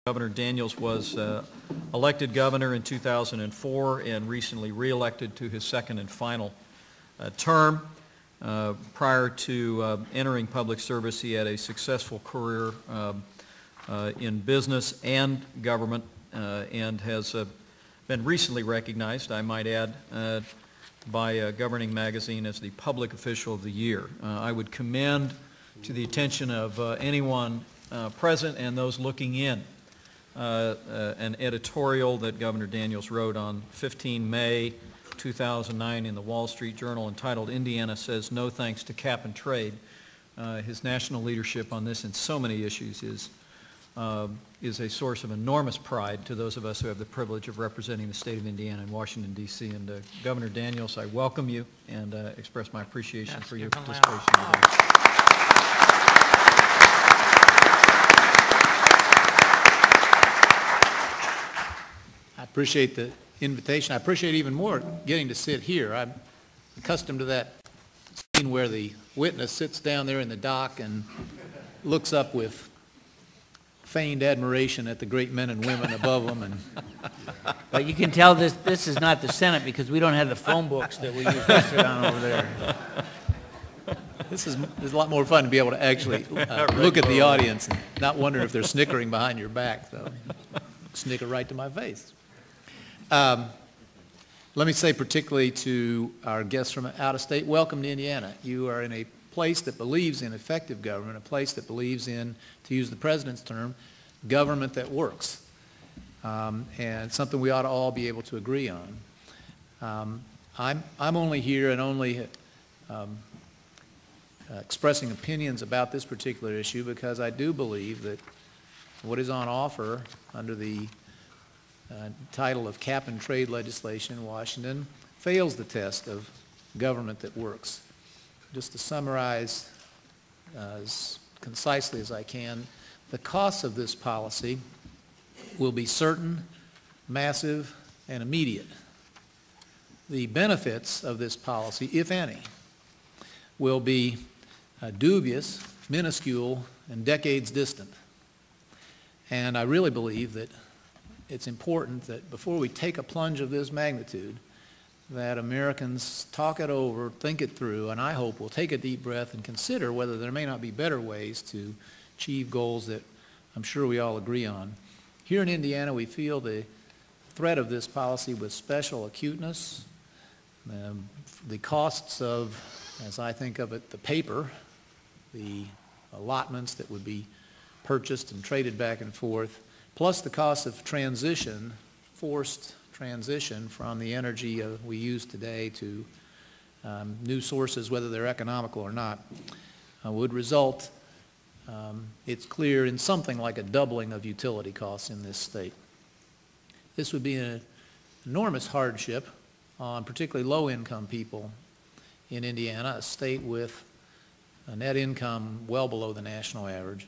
Governor Daniels was elected governor in 2004 and recently re-elected to his second and final term. Prior to entering public service, he had a successful career in business and government and has been recently recognized, I might add, by Governing Magazine as the Public Official of the Year. I would commend to the attention of anyone present and those looking in an editorial that Governor Daniels wrote on 15 May 2009 in the Wall Street Journal entitled "Indiana Says No Thanks to Cap and Trade." His national leadership on this and so many issues is a source of enormous pride to those of us who have the privilege of representing the state of Indiana in Washington, D.C. And Governor Daniels, I welcome you and express my appreciation for your participation today. I appreciate the invitation. I appreciate even more getting to sit here. I'm accustomed to that scene where the witness sits down there in the dock and looks up with feigned admiration at the great men and women above them. But you can tell this is not the Senate because we don't have the phone books that we used to sit on over there. This is a lot more fun to be able to actually look at the audience and not wonder if they're snickering behind your back. So snicker right to my face. Let me say particularly to our guests from out of state, welcome to Indiana. You are in a place that believes in effective government, a place that believes in, to use the president's term, government that works. And something we ought to all be able to agree on. I'm only here and only expressing opinions about this particular issue because I do believe that what is on offer under the title of cap and trade legislation in Washington fails the test of government that works. Just to summarize as concisely as I can, the costs of this policy will be certain, massive, and immediate. The benefits of this policy, if any, will be dubious, minuscule, and decades distant. And I really believe that it's important that before we take a plunge of this magnitude, that Americans talk it over, think it through, and I hope will take a deep breath and consider whether there may not be better ways to achieve goals that I'm sure we all agree on. Here in Indiana, we feel the threat of this policy with special acuteness. The costs of, as I think of it, the paper, the allotments that would be purchased and traded back and forth, plus the cost of transition, forced transition from the energy we use today to new sources, whether they're economical or not, would result, it's clear, in something like a doubling of utility costs in this state. This would be an enormous hardship on particularly low-income people in Indiana, a state with a net income well below the national average.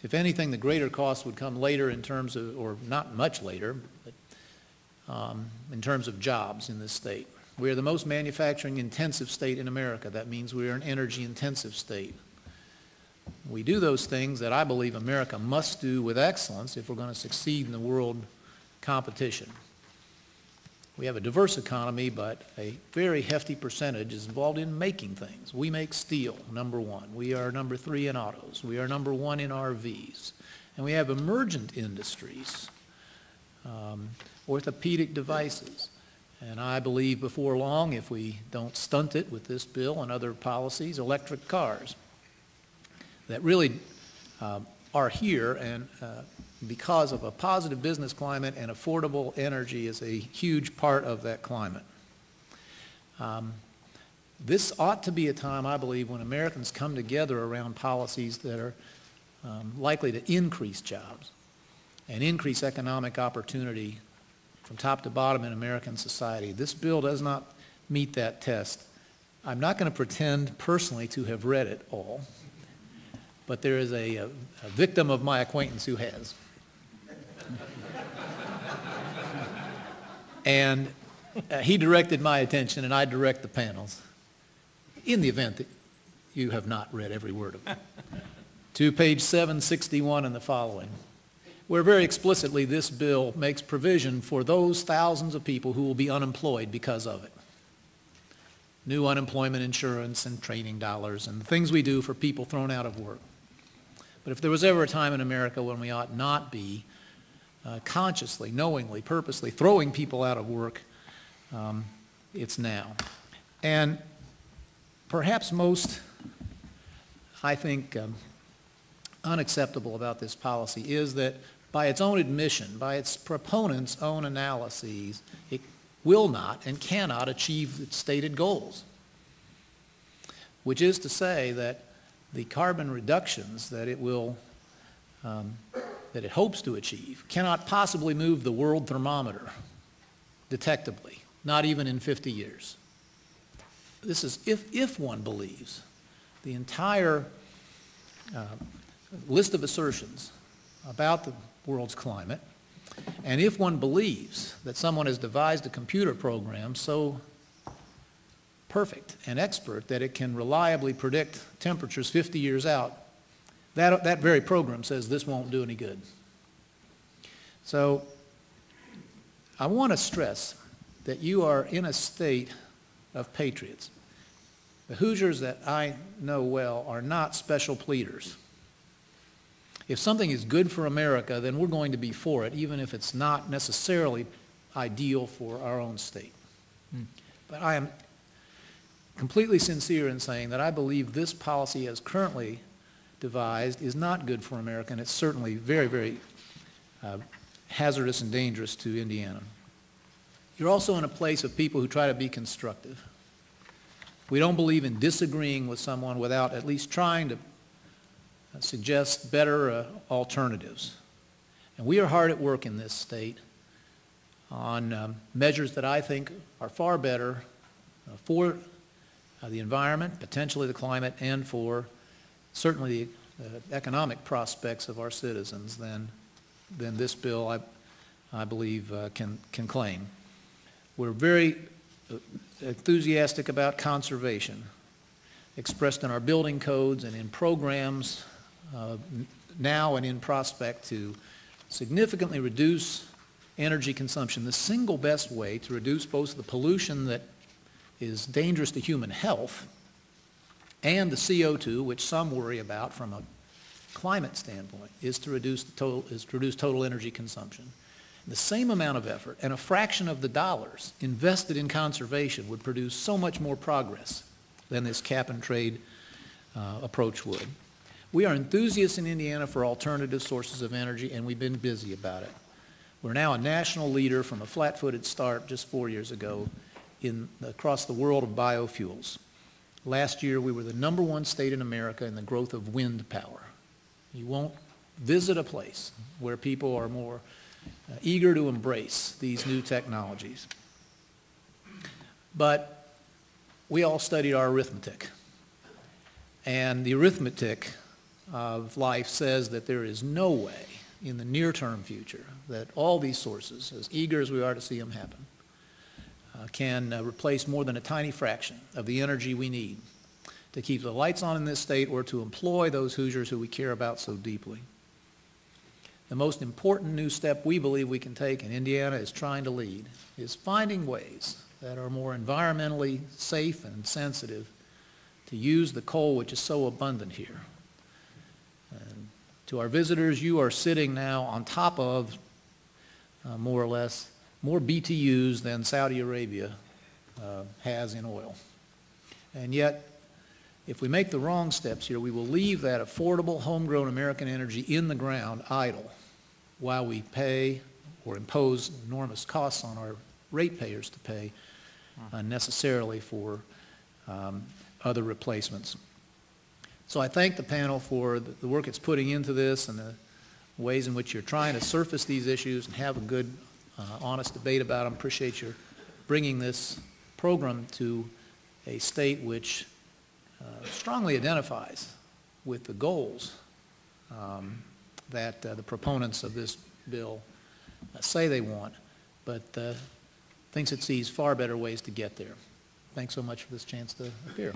If anything, the greater cost would come later in terms of, or not much later, but in terms of jobs in this state. We are the most manufacturing-intensive state in America. That means we are an energy-intensive state. We do those things that I believe America must do with excellence if we're going to succeed in the world competition. We have a diverse economy, but a very hefty percentage is involved in making things. We make steel, number one. We are number 3 in autos. We are number 1 in RVs. And we have emergent industries, orthopedic devices. And I believe before long, if we don't stunt it with this bill and other policies, electric cars that really are here, and because of a positive business climate and affordable energy is a huge part of that climate. This ought to be a time, I believe, when Americans come together around policies that are likely to increase jobs and increase economic opportunity from top to bottom in American society. This bill does not meet that test. I'm not going to pretend personally to have read it all, but there is a victim of my acquaintance who has. And he directed my attention, and I direct the panels, in the event that you have not read every word of it, to page 761 and the following, where very explicitly this bill makes provision for those thousands of people who will be unemployed because of it. New unemployment insurance and training dollars and the things we do for people thrown out of work. But if there was ever a time in America when we ought not be consciously, knowingly, purposely throwing people out of work, it's now. And perhaps most, I think, unacceptable about this policy is that by its own admission, by its proponents' own analyses, it will not and cannot achieve its stated goals, which is to say that the carbon reductions that it will, that it hopes to achieve cannot possibly move the world thermometer detectably, not even in 50 years. This is if one believes the entire list of assertions about the world's climate, and if one believes that someone has devised a computer program so perfect and expert that it can reliably predict temperatures 50 years out, that very program says this won't do any good. So I want to stress that you are in a state of patriots. The Hoosiers that I know well are not special pleaders. If something is good for America, then we're going to be for it, even if it's not necessarily ideal for our own state. But I am completely sincere in saying that I believe this policy as currently devised is not good for America, and it's certainly very, very hazardous and dangerous to Indiana. You're also in a place of people who try to be constructive. We don't believe in disagreeing with someone without at least trying to suggest better alternatives. And we are hard at work in this state on measures that I think are far better for the environment, potentially the climate, and for certainly the economic prospects of our citizens than this bill, I believe, can claim. We're very enthusiastic about conservation, expressed in our building codes and in programs now and in prospect to significantly reduce energy consumption. The single best way to reduce both the pollution that is dangerous to human health and the CO2, which some worry about from a climate standpoint, is to reduce total energy consumption. The same amount of effort and a fraction of the dollars invested in conservation would produce so much more progress than this cap and trade approach would. We are enthusiasts in Indiana for alternative sources of energy, and we've been busy about it. We're now a national leader from a flat-footed start just 4 years ago across the world of biofuels. Last year, we were the #1 state in America in the growth of wind power. You won't visit a place where people are more eager to embrace these new technologies. But we all studied our arithmetic. And the arithmetic of life says that there is no way in the near-term future that all these sources, as eager as we are to see them happen, can replace more than a tiny fraction of the energy we need to keep the lights on in this state or to employ those Hoosiers who we care about so deeply. The most important new step we believe we can take, and Indiana is trying to lead, is finding ways that are more environmentally safe and sensitive to use the coal which is so abundant here. And to our visitors, you are sitting now on top of, more or less, more BTUs than Saudi Arabia has in oil. And yet, if we make the wrong steps here, we will leave that affordable, homegrown American energy in the ground idle while we pay or impose enormous costs on our ratepayers to pay unnecessarily for other replacements. So I thank the panel for the work it's putting into this and the ways in which you're trying to surface these issues and have a good, honest debate about them. Appreciate your bringing this program to a state which strongly identifies with the goals that the proponents of this bill say they want, but thinks it sees far better ways to get there. Thanks so much for this chance to appear.